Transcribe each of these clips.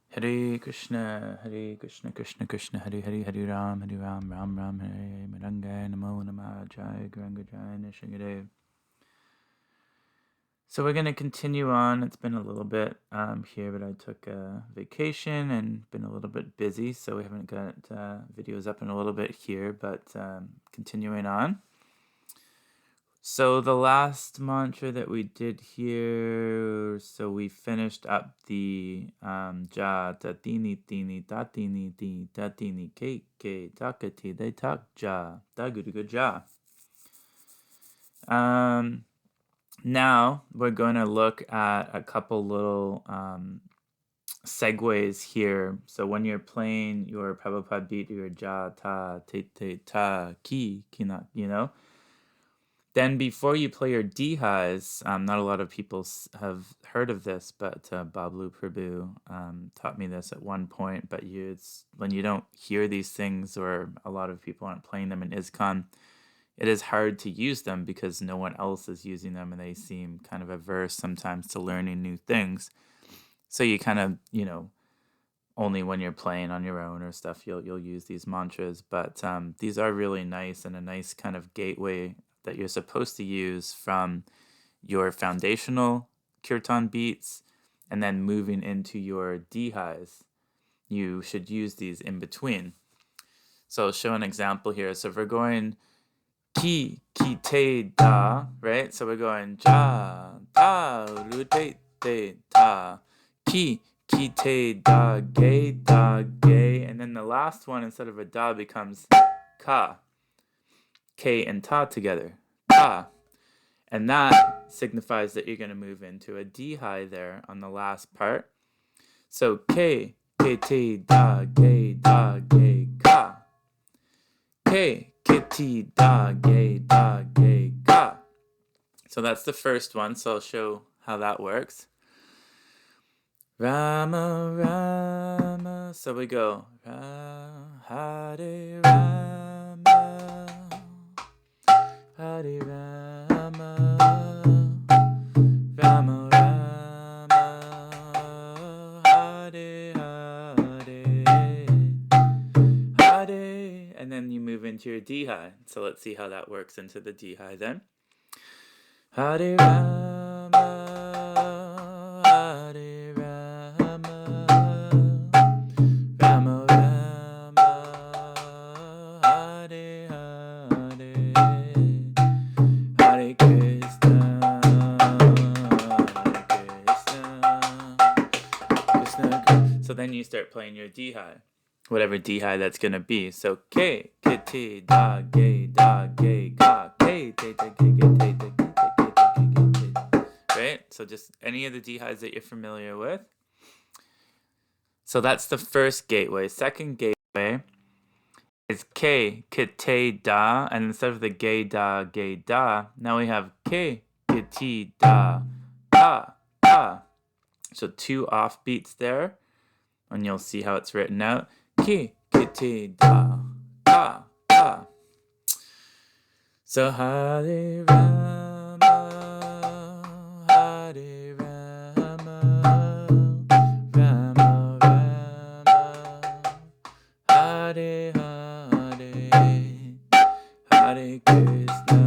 Hare Krishna, Krishna Krishna, Hare Hare, Hare Ram, Ram Ram, Hare Mridanga, Namo Namah, Jai Guranga Jai Nishingadev. So we're going to continue on. It's been a little bit here, but I took a vacation and been a little bit busy, so we haven't got videos up in a little bit here, but continuing on. So the last mantra that we did here, so we finished up the ja tatini tini tatini ti tatini ke takati de tak ja da good ja. Now we're going to look at a couple little segues here. So when you're playing your Prabhupada beat, your ja ta te ta ki kina, then before you play your dehis, not a lot of people have heard of this, but Bablu Prabhu taught me this at one point. But when you don't hear these things, or a lot of people aren't playing them in ISKCON, it is hard to use them because no one else is using them, and they seem kind of averse sometimes to learning new things. So you kind of, only when you're playing on your own or stuff, you'll use these mantras. But these are really nice and a nice kind of gateway that you're supposed to use from your foundational kirtan beats and then moving into your dehis. You should use these in between. So I'll show an example here. So if we're going ki te da, right? So we're going ja da ru te ta ki te da ge, and then the last one instead of a da becomes ka. K and ta together, ta. And that signifies that you're going to move into a dehi there on the last part. So K, ti, da, ge, ka. K, ti, da, ge, ka. So that's the first one, so I'll show how that works. Rama, Rama, so we go, Hare Rama, Hare Rama, Rama Rama, Hare Hare, Hare, and then you move into your dehi. So let's see how that works into the dehi then. Hare Rama, Hare Rama, Rama Rama, Hare Hare, Hare Krishna, Krishna Krishna. So then you start playing your dehi, whatever dehi that's gonna be. So K, ti, da, ge, ka, K, te, te, ge, te, right? So just any of the dehis that you're familiar with. So that's the first gateway. Second gateway is K, te, da, and instead of the ge, da, now we have K, ti, da, ka. So two offbeats there, and you'll see how it's written out. K, ti, da, ka. So Hare Rama, Hare Rama, Rama Rama, Hare Hare, Hare Krishna,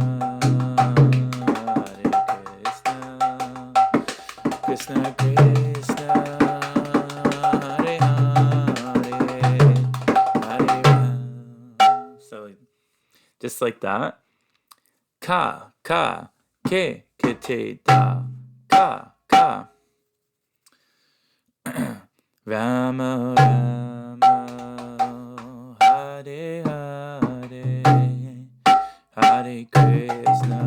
Krishna Krishna, Hare Hare, Hare Rama. So just like that. Ka, ke, te, da, ka. Rama, Rama, Hare Hare, Hare Krishna,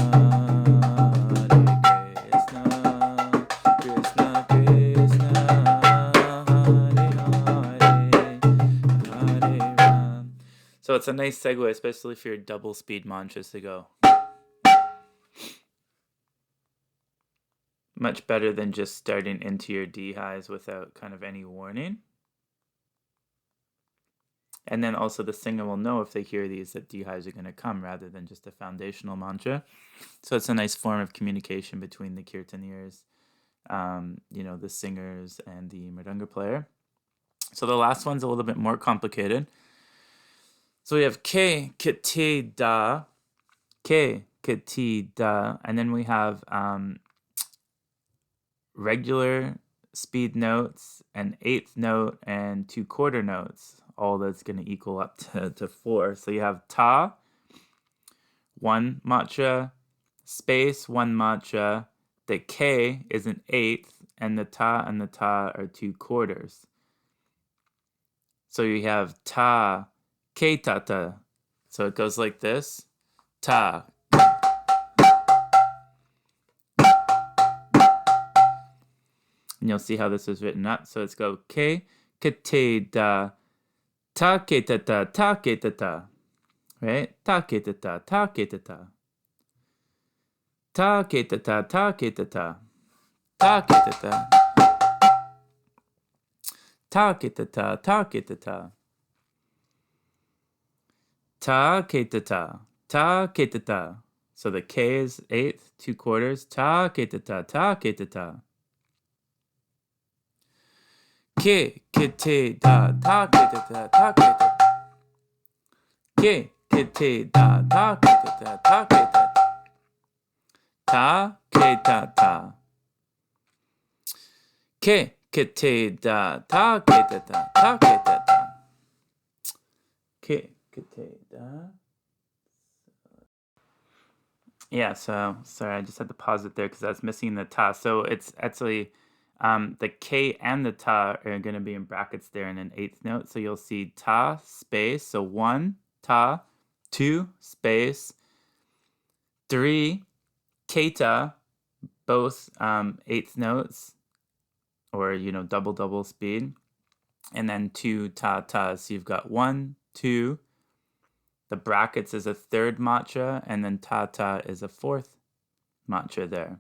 Krishna Krishna, Hare Hare, Hare Rama. So it's a nice segue, especially for your double speed mantras to go. Much better than just starting into your dehis without kind of any warning. And then also the singer will know if they hear these that dehis are going to come rather than just a foundational mantra. So it's a nice form of communication between the kirtaniers, the singers and the mridanga player. So the last one's a little bit more complicated. So we have ke, kete, da, ke, kete, da, and then we have regular speed notes, an eighth note, and 2/4 notes. All that's going to equal up to 4. So you have ta, 1 matra, space, 1 matra. The K is an eighth, and the ta are 2/4. So you have ta, ke tata. So it goes like this. Ta. And you'll see how this is written up. So it's go ke, kete da, ta ke tata, ta ke tata. Right? Ta ke tata, ta ke tata. Ta ke tata, ta ke tata. Ta ke tata. Ta ke tata, ta ke tata. Ta ke tata, ta ke tata. So the K is eighth, 2/4. Ta ke tata, ta ke tata. Ke te da, ta ke tata, ta ke tata. Ke te da, ta ke tata, ta ke tata. Ta ke tata. Ke te da, ta ke tata, ta ke tata. Ke te da. Yeah, so sorry, I just had to pause it there because I was missing the ta. So it's actually the K and the ta are going to be in brackets there in an eighth note. So you'll see ta space. So 1 ta, 2 space, 3 keta, both eighth notes, or double speed, and then 2 ta ta. So you've got 1, 2. The brackets is a third matra, and then ta ta is a fourth matra there.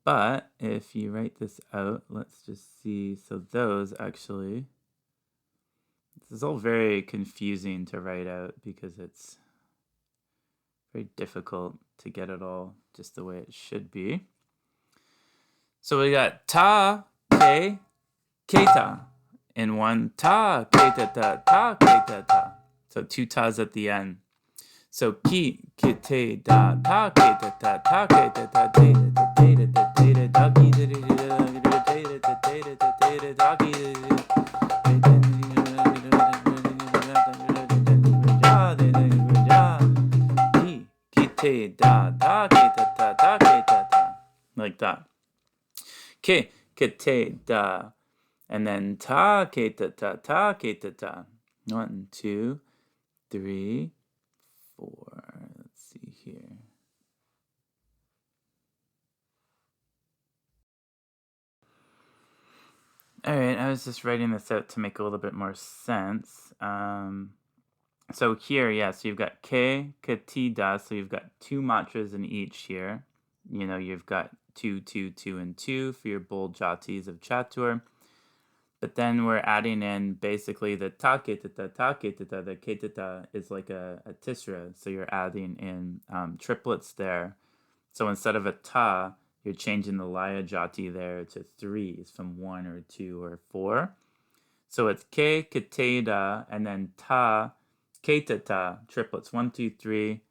But if you write this out, let's just see. So those actually, this is all very confusing to write out because it's very difficult to get it all just the way it should be. So we got ta, ke, keta in one. Ta, keta, ta, keta, ta. So 2 tas at the end. So ki, kete, da, ta, keta, ta, keta, ta, data, da, data, da, data, da, ki, da, da, da, da, data, da, data, da, data, da, ki, da, da, like that. Ke, kete, da. And then ta, keta, ta, keta, ta. 1, 2, 3, 4. Let's see here. All right, I was just writing this out to make a little bit more sense. So here, yeah, so you've got ke, kati, da, so you've got 2 matras in each here. You've got 2, 2, 2, and 2 for your bold jatis of chatur. But then we're adding in basically the ta ketata, the ketata is like a tisra, so you're adding in triplets there. So instead of a ta, you're changing the laya jati there to 3s from 1 or 2 or 4. So it's ke, keteda, and then ta, ketata, triplets, 1, 2, 3,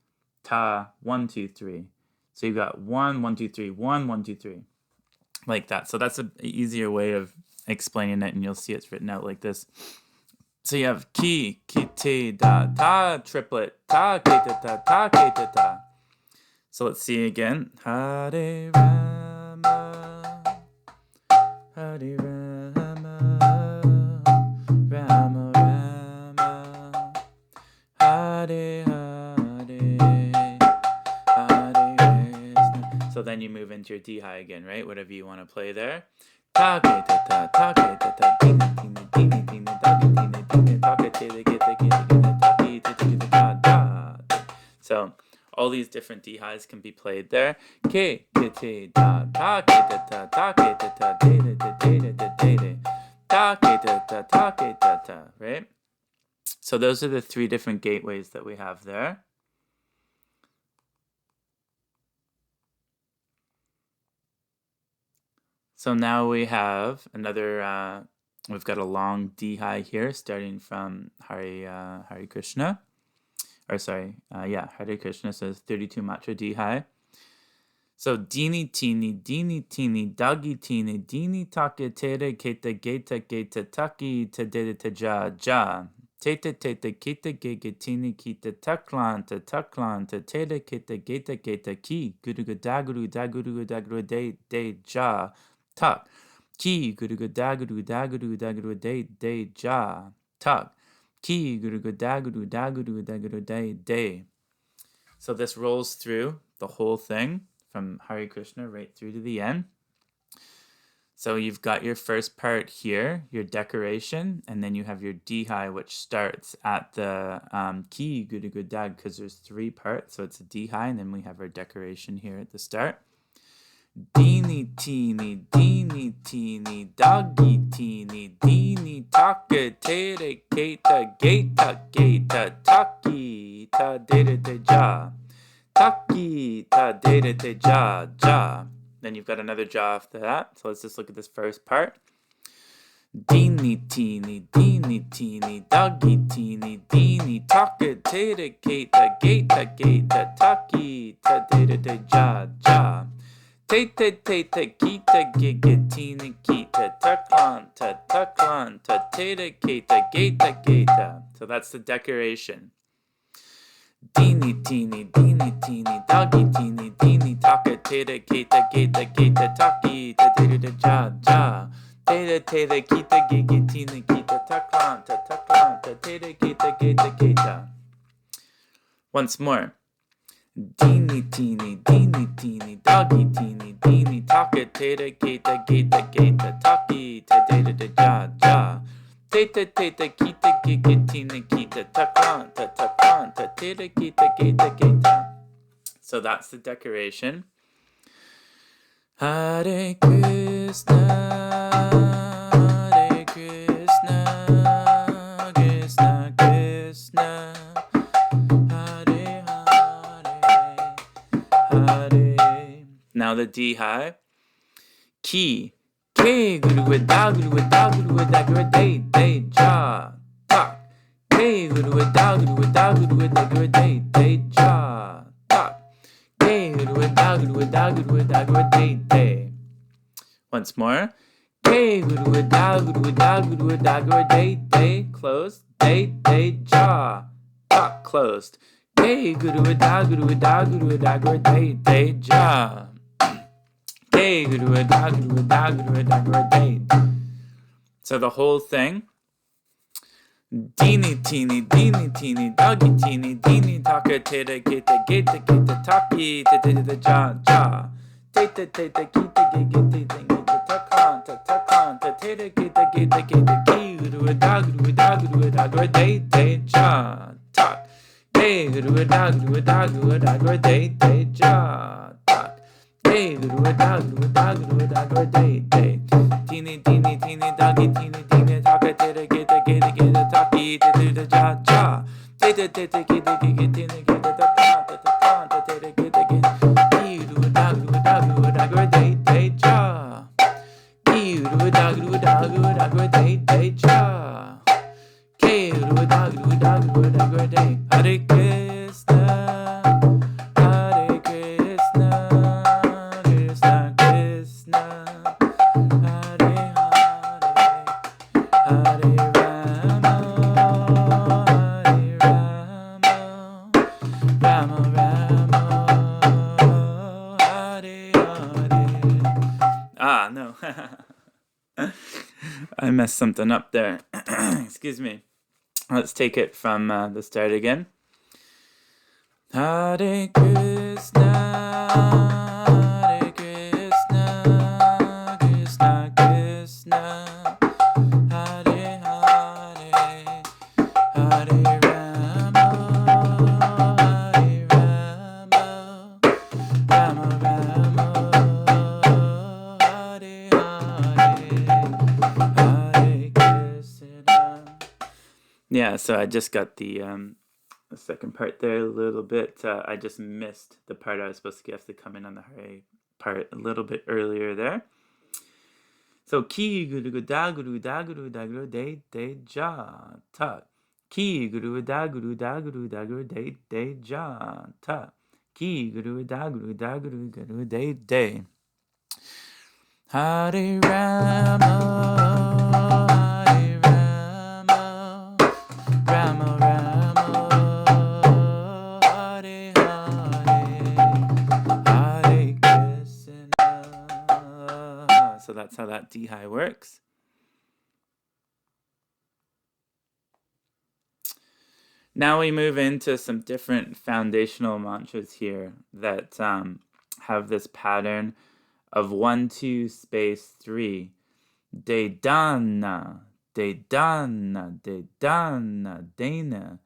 ta, 1, 2, 3. So you've got 1, 1, 2, 3, 1, 1, 2, 3, like that. So that's an easier way of explaining it, and you'll see it's written out like this. So you have ki, keteda, ta, triplet, ta, ketata, ta, ketata. So let's see again. Hare Rama, Hare Rama, Rama Rama, Hare Hare, Hare Krishna. So then you move into your Tehai again, right? Whatever you want to play there. Ta ke ta ta, ta ke ta ta, tina tina tina tina, ta ke tina tina, ta ke te ke te ke te ta ke te ke ta da. So all these different dehis can be played there. Ke te da, ta ke ta ta ke ta de de de de ta ke ta ke ta, right? So those are the 3 different gateways that we have there. So now we have another We've got a long Tehai here, starting from Hare Krishna. Hare Krishna says 32 matra Tehai. So dini tini, dagi tini, dini take tere keta geta taki te dede te ja. Tete kita gege tini kita taklan te tere keta geta ki guru daguru de ja tak. Ki guru daguru de ja tak. Ki guru daguru de. So this rolls through the whole thing from Hare Krishna right through to the end. So you've got your first part here, your decoration, and then you have your Tehai, which starts at the Ki Guru Dag, because there's 3 parts. So it's a Tehai, and then we have our decoration here at the start. Dini teeny, doggy teeny, dini taka tere geta taki ta dere de ja. Taki ta dere de ja. Then you've got another ja after that. So let's just look at this first part. Dini teeny, doggy teeny, dini taka tere geta taki ta dere de ja. Tete kita gigatina kita taklan ta teta geta. So that's the decoration. Dini teeny, doggy teeny, dini taka teta geta taki ta teta ja. Teta kita gigatina kita taklan ta teta geta. Once more. Dini teeny, doggy teeny, dini taka teta geta taki ta teta ja. Teta kita gigatina kita taklan ta teta geta. So that's the decoration. Hare Krishna, Hare Krishna, Krishna Krishna. Now the Tehai. Ki. Ke guru da de ja. Tak. Ke guru da de ja. Tak. Ke guru da de. Once more. Ke guru da de closed. De ja. Tak closed. Ke guru da de ja. So the whole thing. Dini teeny, doggy teeny, dini taka teta geta taki teta ja. Teta kita geta taklan ta teta geta ki guru de ja. Tak. Ke guru de ja. Hey, guru de. Teeny, doggy, teeny, taka, get, taki, ja. Tete, get, de, ja. De, ja. Hare Krishna. No. I messed something up there. Excuse me. Let's take it from the start again. Hare Krishna, Hare Krishna, Krishna Krishna, Hare Hare, Hare Rama, Hare Rama, Rama Rama, Hare Hare, Hare Krishna. Yeah, so I just got the second part there a little bit. I just missed the part I was supposed to have to come in on the Hare part a little bit earlier there. So ki guru da guru da guru da guru de ja ta. Ki guru da guru da guru da guru de ja ta. Ki guru da guru da guru guru de. Hare Rama, Hare Rama, Rama Rama, Hare Hare, Hare Krishna. So that's how that Tehai works. Now we move into some different foundational mantras here that have this pattern of 1, 2, space 3. De dana, de dana, de dana, dana.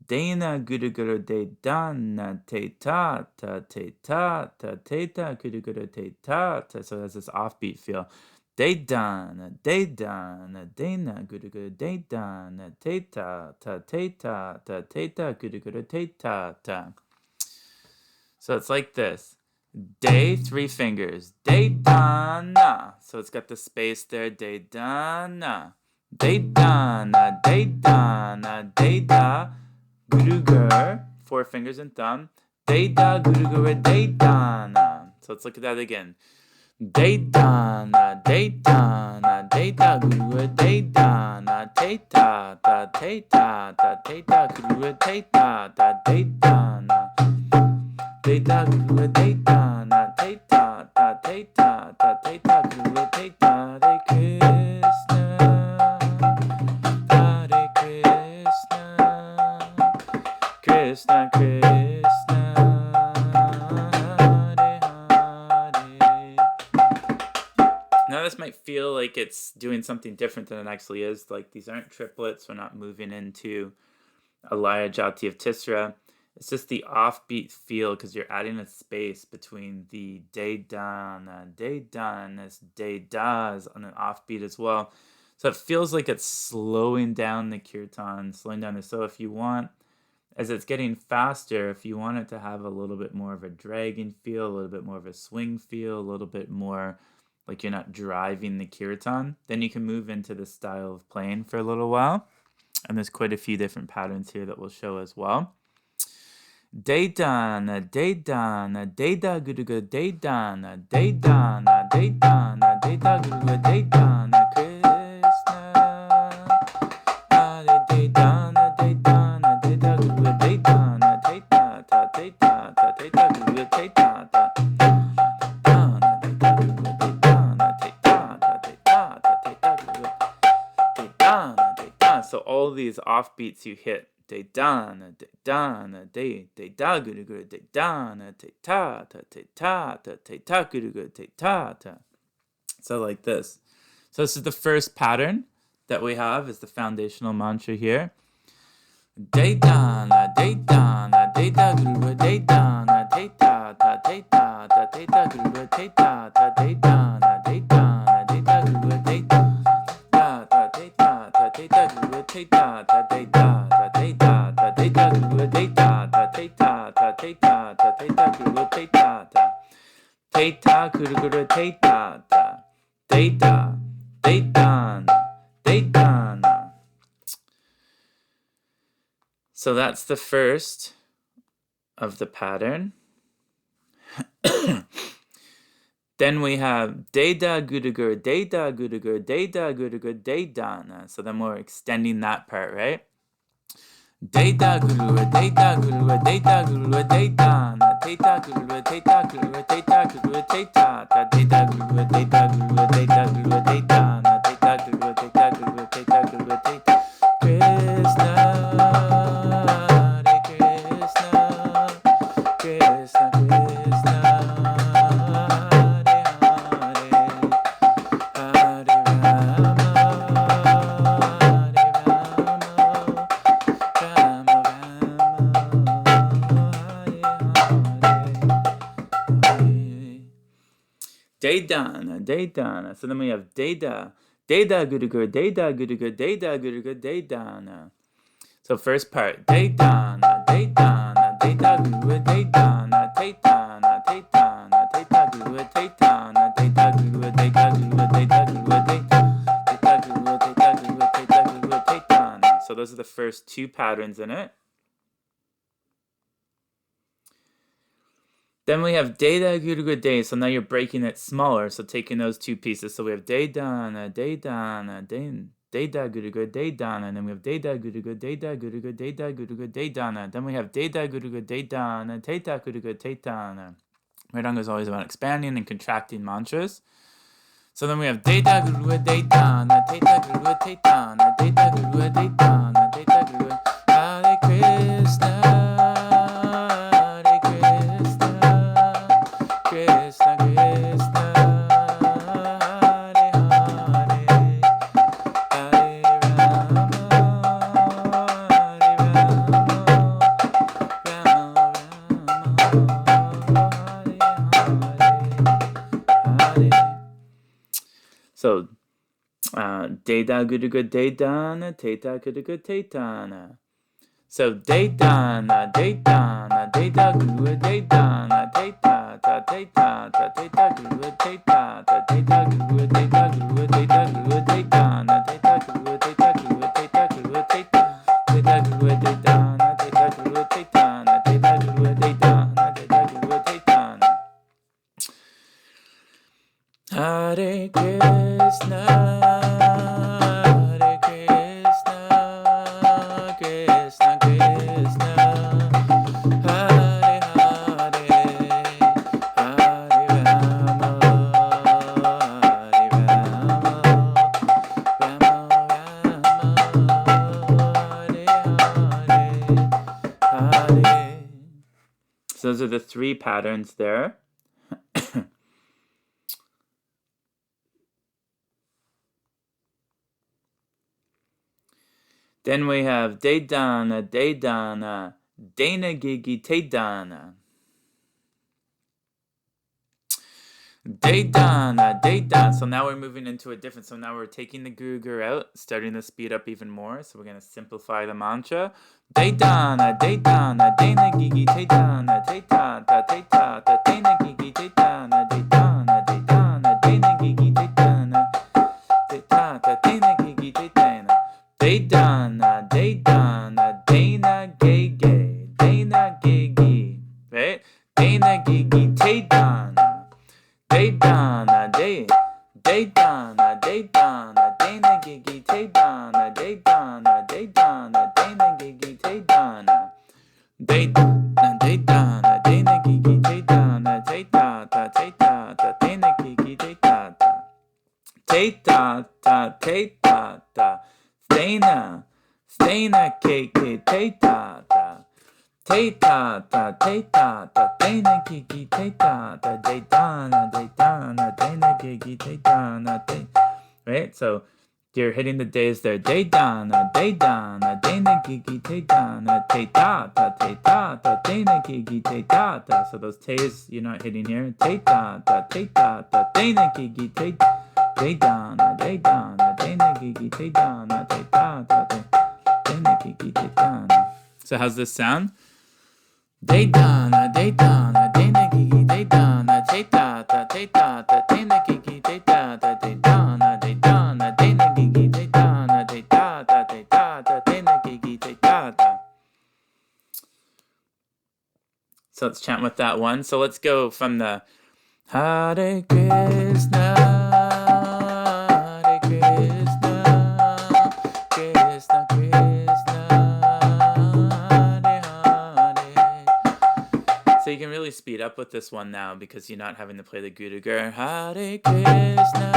Dana guru guru de dana, te ta ta, te ta ta, te ta guru guru te ta ta. So it has this offbeat feel. De dana, dana, guru guru de dana, te ta ta, te ta ta, te ta guru guru te ta ta. So it's like this. De, 3 fingers. De dana. So it's got the space there. De dana. De dana. De dana. De da. Guru gur. 4 fingers and thumb. De da guru gur. De dana. So let's look at that again. De dana. De dana. De da guru gur. De dana. Te ta ta. Te ta ta. Te ta guru gur. Te ta ta. De dana. De da guru de da na te ta ta te ta ta te ta guru te ta. Hare Krishna, Krishna Krishna, Hare Hare. Now this might feel like it's doing something different than it actually is. Like these aren't triplets. We're not moving into a Laya Jati of Tisra. It's just the offbeat feel because you're adding a space between the de dan, as de das on an offbeat as well. So it feels like it's slowing down the kirtan, slowing down the. So if you want, as it's getting faster, if you want it to have a little bit more of a dragging feel, a little bit more of a swing feel, a little bit more like you're not driving the kirtan, then you can move into the style of playing for a little while. And there's quite a few different patterns here that we'll show as well. De dana, de dana, de da guru guru, de dana, de dana, de dana, de da guru guru, de dana, Krishna. Hare de dana, de dana, de da guru guru, de dana, te ta ta, te ta ta, te ta guru guru, te ta ta. Dana, de da guru guru, de dana, te ta ta, te ta ta, te ta guru guru, de dana, de da. So all these offbeats you hit. De dana, de dana, de da guru guru, de dana, te ta ta, te ta ta, te ta guru guru, te ta ta. So like this. So this is the first pattern that we have, is the foundational mantra here. De dana, de dana, de da guru guru, de dana, te ta ta, te ta ta, te ta guru guru, te ta ta, de dana, de dana, de da guru guru, de ta ta, te ta ta, te ta guru guru, te ta ta, de da. Te ta ta, te ta guru, te ta ta, te ta ta, te ta ta, te ta guru, te ta ta. Te ta guru guru, te ta ta. Te ta, te dana, te dana. So that's the first of the pattern. Then we have de da guru guru, de da guru guru, de da guru guru, de dana. So then we're extending that part, right? De da guru, de da guru, de da guru, de dana, te ta guru, te ta guru, te ta guru, te ta ta, de da guru, de da guru, de da guru, de dana, te ta guru, te ta guru, te ta guru, te ta. Krishna, Hare Krishna, Krishna Krishna, Hare Hare, Hare Rama, Hare Rama, Rama Rama, Hare Hare. De dana. So then we have de da guru guru, de da guru guru, de da guru guru, de dana. So first part, de dana, de dana, de da guru guru, de dana, te dana, te dana, te da guru guru, te dana, te da guru guru, te da guru guru, te da guru guru, te those are the first two patterns in it. Then we have de-da, gu-da, de. So now you're breaking it smaller. So taking those two pieces. So we have de-da-na, de-da-na, de-da, gu-da, de-da-na. And then we have de-da, gu-da, de-da, gu-da, de-da, gu-da, de-da-na. Then we have de-da, gu-da, de-da-na, te-da, gu-da, te-da-na. Mridanga is always about expanding and contracting mantras. So then we have de-da, gu-da, de-da-na, te-da, gu-da, te-da-na, de-da, gu-da, de-da-na, de-da, gu-da. Hare Krishna. Krishna Krishna, Hare Hare, Hare Rama, Hare Rama, Hare Hare. So, de-da, gu-da, de-da-na, te-da, gu-da, te-da-na. So de-da-na, de-da-na, de-da, gu-da, de-da-na, te-da, ta, te-da, ta, te-da, gu-da, te-da, ta, te-da, gu-da, te-da, gu-da, te-da, gu-da, te-da-na, te-da, gu-da, te-da, gu-da, te-da, gu-da, te-da, te-da, gu-da, te-da-na, te-da, gu-da, te-da-na, te-da, gu-da, te-da-na, te-da, gu-da, te-da-na. Hare Krishna, Hare Krishna, Krishna Krishna, Hare Hare, Hare Rama, Hare Rama, Rama Rama, Hare Hare. So those are the three patterns there. Then we have de-dana, de-dana, dana-gigi, te-dana. De-dana, de-dana. So now we're moving into a different, so now we're taking the gurugur out, starting to speed up even more. So we're going to simplify the mantra. De-dana, de-dana, dana-gigi, te-dana, te-ta-ta, te-ta-ta, dana-gigi, te-dana, de-dana, de-dana, dana-gigi, te-dana, te-ta-ta, dana-gigi, te-dana. De-dana, de-dana, dana-gege, dana-gege, right? Dana-gege, te-dana, de-dana, de-dana, de-dana, dana-gege, te-dana, de-dana, de-dana, dana-gege, te-dana, de-dana, de-dana, dana-gege, te-dana, te-ta-ta, te-ta-ta, dana-gege, te-ta-ta, te-ta-ta, te-ta-ta. Stena, Stena, keke, te-ta-ta, te-ta-ta, te-ta-ta, dana, kiki, te-ta-ta, de-dana, de-dana, dana, kiki, te-dana, te. Right? So you're hitting the days there. De-dana, de-dana, dana, kiki, te-dana, te-ta-ta, te-ta-ta, dana, kiki, te-ta-ta. So those tays you're not hitting here. Te-ta-ta, te-ta-ta, dana, kiki, te-ta. De-dana, de-dana, dana, gigi, te-dana, te-ta-ta, dana, gigi, te-dana. So how's this sound? De-dana, de-dana, dana, gigi, te-dana, te-ta-ta, te-ta-ta, dana, gigi, te-ta-ta, de-dana, de-dana, dana, gigi, te-dana, te-ta-ta, te-ta-ta, dana, gigi, te-ta-ta. So let's chant with that one. So let's go from the Hare Krishna, Krishna Krishna, Hare Hare. So you can really speed up with this one now because you're not having to play the gurugur. Hare Krishna,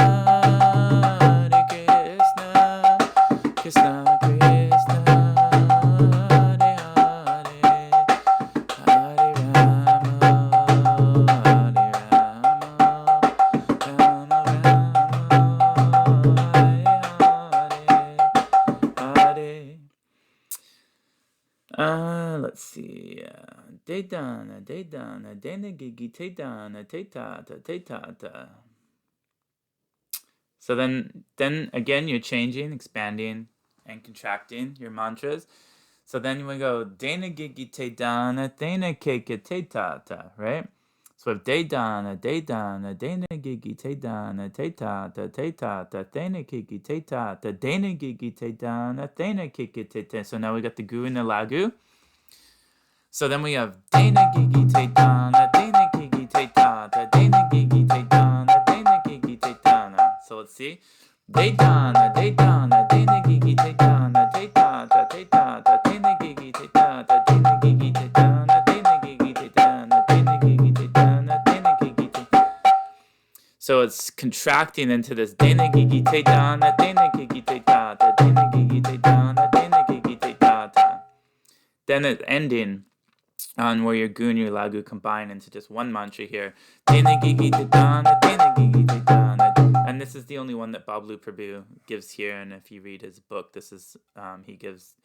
Krishna Krishna, Hare Hare, Hare Rama, Hare Rama, Rama Rama, Hare Hare. Let's see. De-dana, de-dana, dana-gigi, te-dana, te-ta-ta, te-ta-ta. So then again, you're changing, expanding, and contracting your mantras. So then we go dana-gigi, te-dana, dana-keke, te-ta-ta, right? So we have Dedana, Dedana, Dana Gigi, Tedana, Teta, Teta, Thena Kiki, Teta, Dana Gigi, Tedana, Thena Kiki, Teta. So now we got the gu and the lagu. So then we have Dana Gigi, Tedana, Dana Gigi, Teta, Dana Gigi, Tedana, Dana Gigi, Tedana. So let's see. Dedana, Dedana, Dana Gigi, Tedana, Teta, Teta, Dana Gigi, Teta, Dana Gigi, Tedana, Dana Gigi, Tedana, Dana Gigi, Tedana, Dana Gigi, Tedana. So it's contracting into this Dana Gigi, Tedana, Dana Gigi, Teta, Dana Gigi, Tedana, Dana Gigi, Teta. Then it's ending on where your gu and your lagu combine into just one mantra here. Dana Gigi, Tedana, Dana Gigi, Tedana. And this is the only one that Bablu Prabhu gives here. And if you read his book, this is, he gives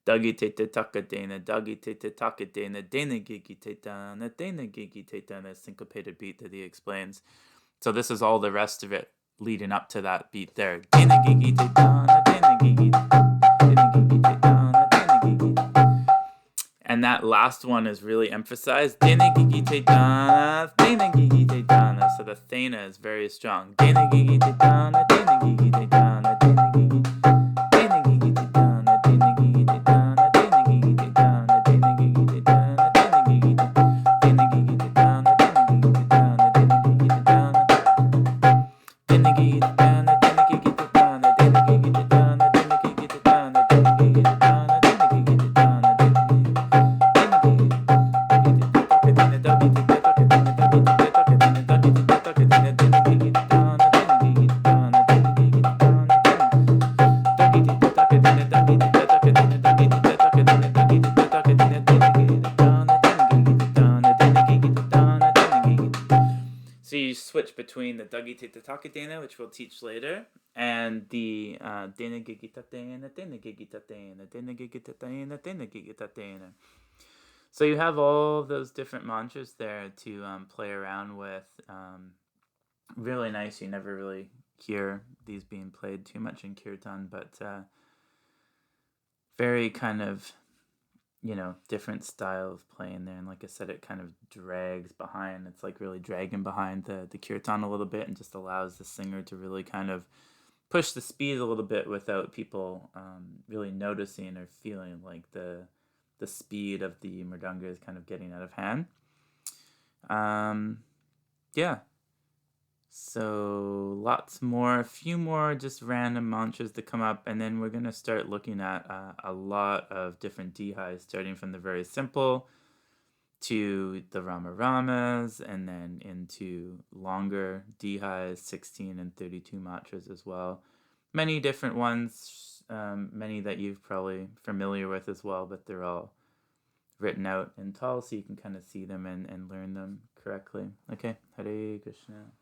Dagi Teta Taka Dana, Dagi Teta Taka Dana, Dana Gigi Tedana, Dana Gigi Tedana, syncopated beat that he explains. So this is all the rest of it leading up to that beat there. Dana Gigi Tedana, Dana Gigi, Dana Gigi Tedana, Dana Gigi. And that last one is really emphasized. Dana Gigi Tedana, Dana Gigi Tedana. So the thena is very strong. Dana Gigi Tedana, Dana Gigi Tedana, Dana Gigi, Dana Gigi Tedana, Dana Gigi Tedana, Dana Gigi Tedana, Dana Gigi Tedana, Dana Gigi Tedana, Dana Gigi Tedana, Dana Gigi Tedana, Dana Gigi Tedana, Dana Gigi Tedana, Dana Gigi Tedana, Dana Gigi Tedana, Dana Gigi Tedana, Dana Gigi Tedana, Dana Gigi Tedana. So you switch between the Dagi Teta Takadena, which we'll teach later, and the Dena Gigitatena, Dena Gigitatena, Dena Gigitatena, Dena Gigitatena. So you have all those different mantras there to play around with. Really nice. You never really hear these being played too much in kirtan, but very kind of, different style of playing there. And like I said, it kind of drags behind. It's like really dragging behind the kirtan a little bit and just allows the singer to really kind of push the speed a little bit without people really noticing or feeling like the speed of the mridanga is kind of getting out of hand. Yeah. So lots more, a few more just random mantras that come up, and then we're going to start looking at a lot of different dehis, starting from the very simple to the Rama Ramas, and then into longer dehis, 16 and 32 matras as well. Many different ones, many that you're probably familiar with as well, but they're all written out in tall so you can kind of see them and learn them correctly. Okay, Hare Krishna.